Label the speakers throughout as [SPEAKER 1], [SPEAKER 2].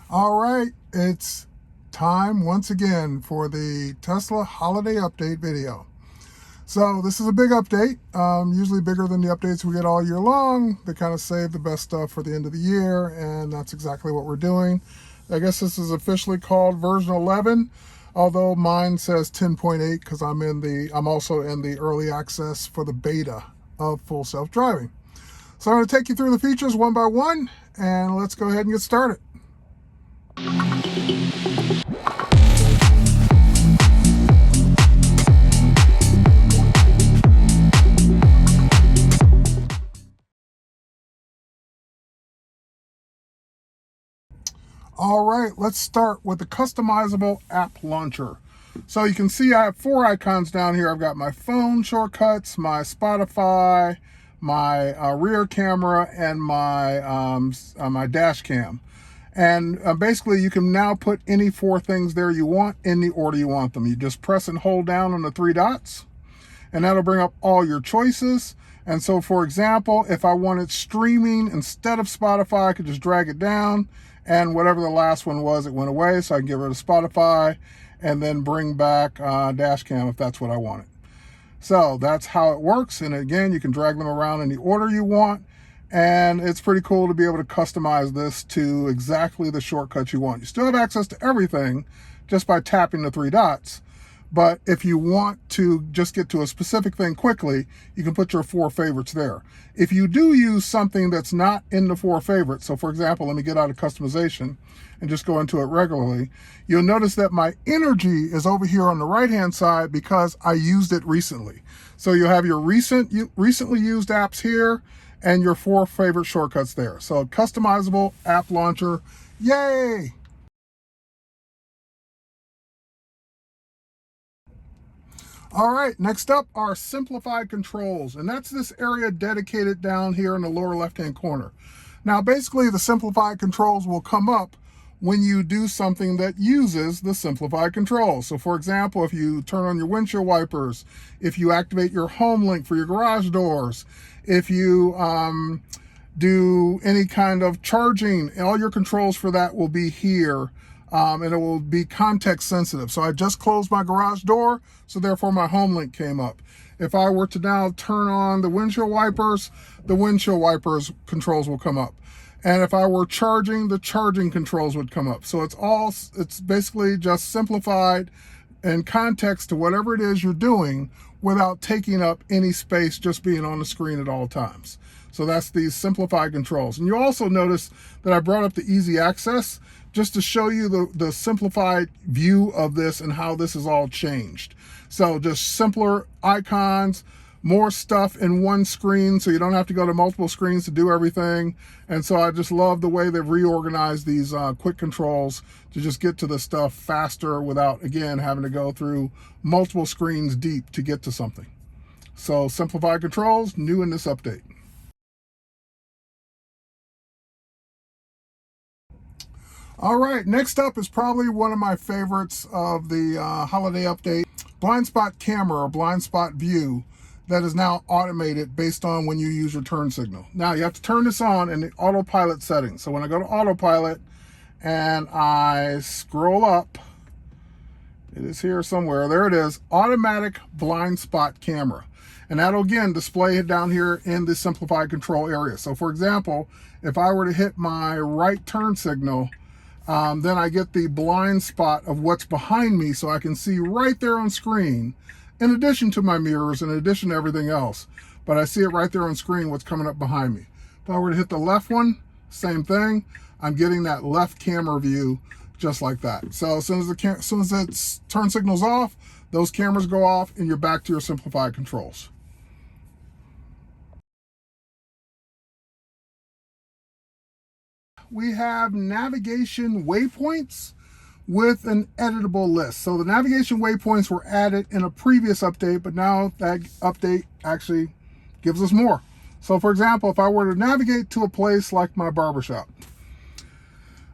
[SPEAKER 1] All right, it's time once again for the Tesla holiday update video. So this is a big update, usually bigger than the updates we get all year long. They kind of save the best stuff for the end of the year, and that's exactly what we're doing. I guess this is officially called version 11, although mine says 10.8 because I'm also in the early access for the beta of full self-driving. So I'm going to take you through the features one by one, and let's go ahead and get started. All right, let's start with the customizable app launcher. So you can see I have 4 icons down here. I've got my phone shortcuts, my Spotify, my rear camera, and my dash cam. And basically you can now put any 4 things there you want in the order you want them. You just press and hold down on the 3 dots, and that'll bring up all your choices. And so, for example, if I wanted streaming instead of Spotify, I could just drag it down, and whatever the last one was, it went away. So I can get rid of Spotify and then bring back Dashcam if that's what I wanted. So that's how it works. And again, you can drag them around in the order you want. And it's pretty cool to be able to customize this to exactly the shortcuts you want. You still have access to everything just by tapping the 3 dots. But if you want to just get to a specific thing quickly, you can put your 4 favorites there. If you do use something that's not in the 4 favorites, so for example, let me get out of customization and just go into it regularly, you'll notice that my energy is over here on the right-hand side because I used it recently. So you'll have your recently used apps here and your 4 favorite shortcuts there. So customizable app launcher, yay! All right, next up are simplified controls, and that's this area dedicated down here in the lower left-hand corner. Now, basically, the simplified controls will come up when you do something that uses the simplified controls. So, for example, if you turn on your windshield wipers, if you activate your home link for your garage doors, if you do any kind of charging, all your controls for that will be here. And it will be context sensitive. So I just closed my garage door, so therefore my home link came up. If I were to now turn on the windshield wipers controls will come up. And if I were charging, the charging controls would come up. So it's basically just simplified and context to whatever it is you're doing without taking up any space, just being on the screen at all times. So that's these simplified controls. And you also notice that I brought up the easy access just to show you the simplified view of this and how this is all changed. So just simpler icons, more stuff in one screen, so you don't have to go to multiple screens to do everything. And so I just love the way they've reorganized these quick controls to just get to the stuff faster without, again, having to go through multiple screens deep to get to something. So simplified controls, new in this update. All right, next up is probably one of my favorites of the holiday update, blind spot camera or blind spot view that is now automated based on when you use your turn signal. Now you have to turn this on in the autopilot settings. So when I go to autopilot and I scroll up, it is here somewhere, there it is, automatic blind spot camera. And that'll again display it down here in the simplified control area. So for example, if I were to hit my right turn signal, then I get the blind spot of what's behind me, so I can see right there on screen, in addition to my mirrors, in addition to everything else. But I see it right there on screen, what's coming up behind me. If I were to hit the left one, same thing. I'm getting that left camera view just like that. So as soon as that turn signal's off, those cameras go off and you're back to your simplified controls. We have navigation waypoints with an editable list. So the navigation waypoints were added in a previous update, but now that update actually gives us more. So for example, if I were to navigate to a place like my barbershop,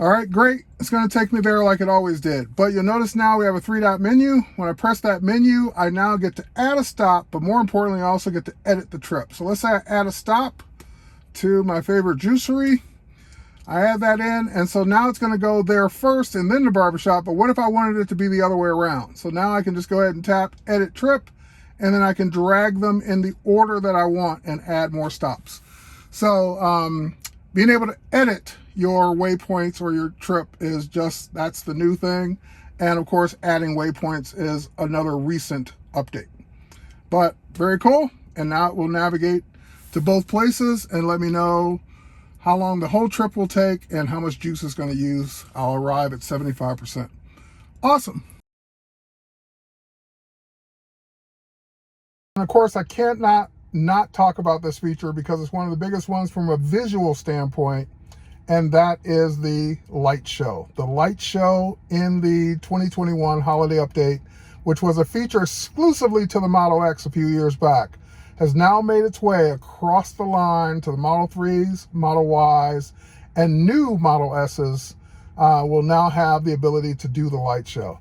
[SPEAKER 1] all right, great. It's going to take me there like it always did. But you'll notice now we have a 3-dot menu. When I press that menu, I now get to add a stop, but more importantly, I also get to edit the trip. So let's say I add a stop to my favorite juicery. I add that in, and so now it's going to go there first and then the barbershop. But what if I wanted it to be the other way around? So now I can just go ahead and tap edit trip, and then I can drag them in the order that I want and add more stops. So being able to edit your waypoints or your trip is just, that's the new thing. And of course, adding waypoints is another recent update. But very cool. And now it will navigate to both places and let me know how long the whole trip will take and how much juice it's going to use. I'll arrive at 75%. Awesome. And of course, I can't not talk about this feature because it's one of the biggest ones from a visual standpoint, and that is the light show. The light show in the 2021 holiday update, which was a feature exclusively to the Model X a few years back, has now made its way across the line to the Model 3s, Model Ys, and new Model S's will now have the ability to do the light show.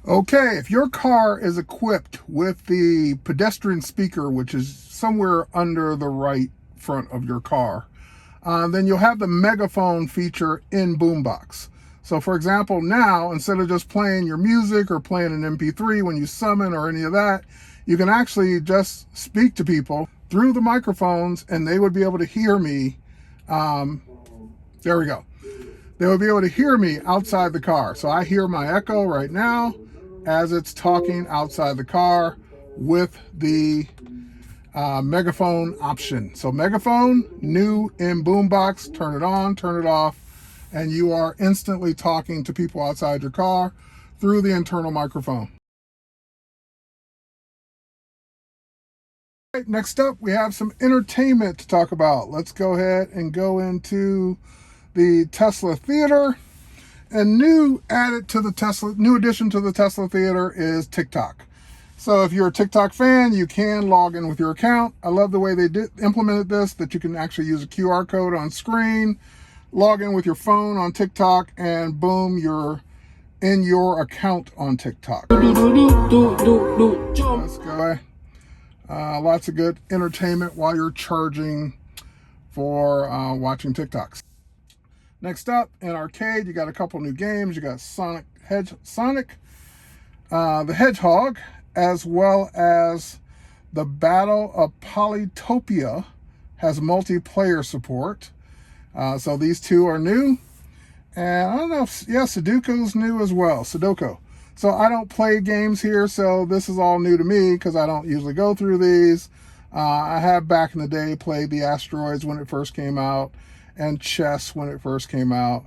[SPEAKER 1] Okay, if your car is equipped with the pedestrian speaker, which is somewhere under the right front of your car, then you'll have the megaphone feature in Boombox. So for example, now, instead of just playing your music or playing an MP3 when you summon or any of that, you can actually just speak to people through the microphones and they would be able to hear me. There we go. They would be able to hear me outside the car. So I hear my echo right now as it's talking outside the car with the megaphone option. So megaphone, new in Boombox, turn it on, turn it off, and you are instantly talking to people outside your car through the internal microphone. Right, next up, we have some entertainment to talk about. Let's go ahead and go into the Tesla Theater. And new addition to the Tesla Theater is TikTok. So if you're a TikTok fan, you can log in with your account. I love the way they implemented this, that you can actually use a QR code on screen, log in with your phone on TikTok, and boom, you're in your account on TikTok. Let's go. Lots of good entertainment while you're charging for watching TikToks. Next up, in arcade, you got a couple new games. You got Sonic the Hedgehog, as well as the Battle of Polytopia has multiplayer support. So these two are new. And I don't know if, yeah, Sudoku's new as well, Sudoku. So I don't play games here, so this is all new to me because I don't usually go through these. I have back in the day played the Asteroids when it first came out, and chess when it first came out.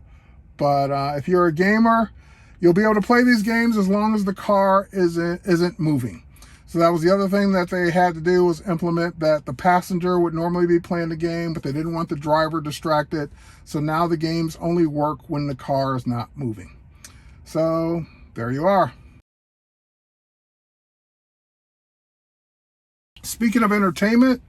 [SPEAKER 1] But if you're a gamer, you'll be able to play these games as long as the car isn't moving. So that was the other thing that they had to do, was implement that the passenger would normally be playing the game, but they didn't want the driver distracted. So now the games only work when the car is not moving. So there you are. Speaking of entertainment,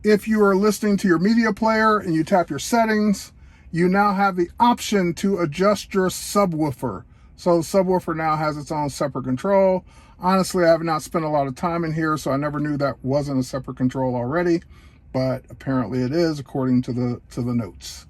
[SPEAKER 1] if you are listening to your media player and you tap your settings, you now have the option to adjust your subwoofer. So the subwoofer now has its own separate control. Honestly, I have not spent a lot of time in here, so I never knew that wasn't a separate control already, but apparently it is according to the notes.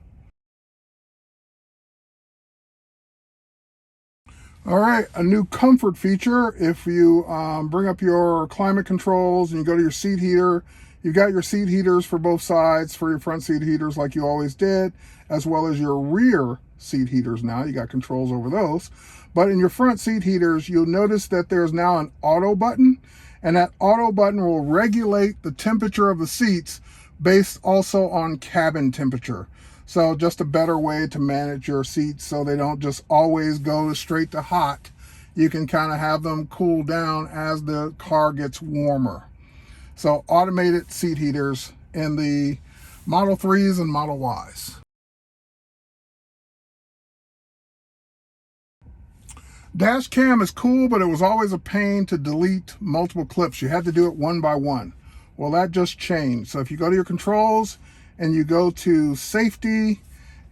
[SPEAKER 1] All right, a new comfort feature. If you bring up your climate controls and you go to your seat heater, you've got your seat heaters for both sides, for your front seat heaters like you always did, as well as your rear seat heaters now. You got controls over those. But in your front seat heaters, you'll notice that there's now an auto button, and that auto button will regulate the temperature of the seats based also on cabin temperature. So just a better way to manage your seats so they don't just always go straight to hot. You can kind of have them cool down as the car gets warmer. So automated seat heaters in the Model 3s and Model Ys. Dash cam is cool, but it was always a pain to delete multiple clips. You had to do it one by one. Well, that just changed. So if you go to your controls and you go to safety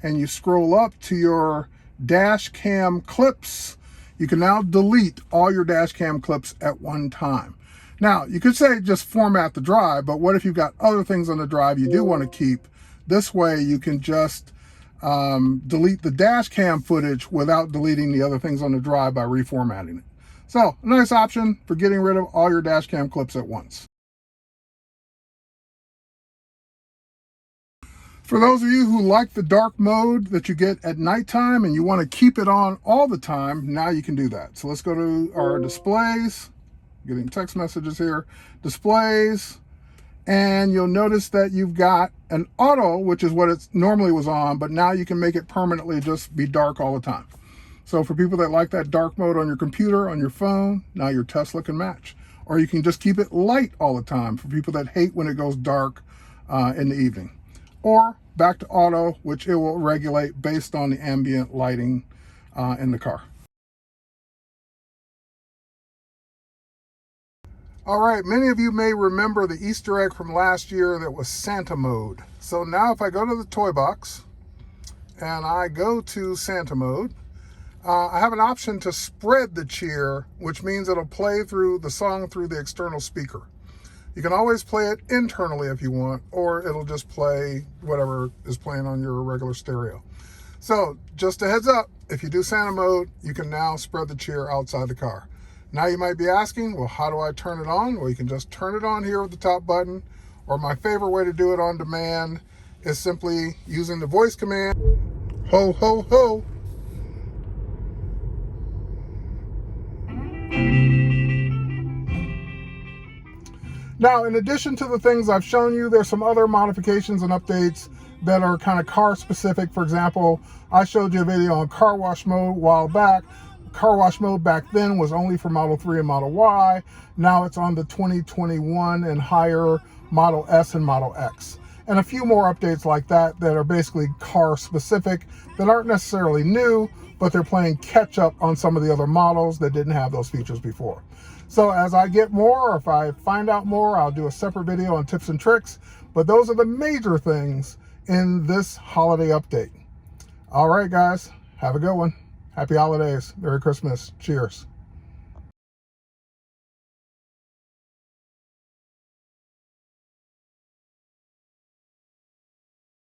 [SPEAKER 1] and you scroll up to your dash cam clips, you can now delete all your dash cam clips at one time. Now, you could say just format the drive, but what if you've got other things on the drive you do want to keep? This way you can just delete the dash cam footage without deleting the other things on the drive by reformatting it. So, a nice option for getting rid of all your dash cam clips at once. For those of you who like the dark mode that you get at nighttime and you want to keep it on all the time, now you can do that. So let's go to our displays, getting text messages here, displays, and you'll notice that you've got an auto, which is what it normally was on, but now you can make it permanently just be dark all the time. So for people that like that dark mode on your computer, on your phone, now your Tesla can match. Or you can just keep it light all the time for people that hate when it goes dark in the evening. Or back to auto, which it will regulate based on the ambient lighting in the car. All right, many of you may remember the Easter egg from last year that was Santa mode. So now if I go to the toy box and I go to Santa mode, I have an option to spread the cheer, which means it'll play through the song through the external speaker. You can always play it internally if you want, or it'll just play whatever is playing on your regular stereo. So just a heads up, if you do Santa mode, you can now spread the cheer outside the car. Now you might be asking, well, how do I turn it on? Well, you can just turn it on here with the top button, or my favorite way to do it on demand is simply using the voice command, ho, ho, ho. Now, in addition to the things I've shown you, there's some other modifications and updates that are kind of car specific. For example, I showed you a video on car wash mode a while back. Car wash mode back then was only for Model 3 and Model Y. Now it's on the 2021 and higher Model S and Model X. And a few more updates like that that are basically car specific that aren't necessarily new, but they're playing catch up on some of the other models that didn't have those features before. So as I get more, or if I find out more, I'll do a separate video on tips and tricks. But those are the major things in this holiday update. All right, guys, have a good one. Happy holidays. Merry Christmas. Cheers.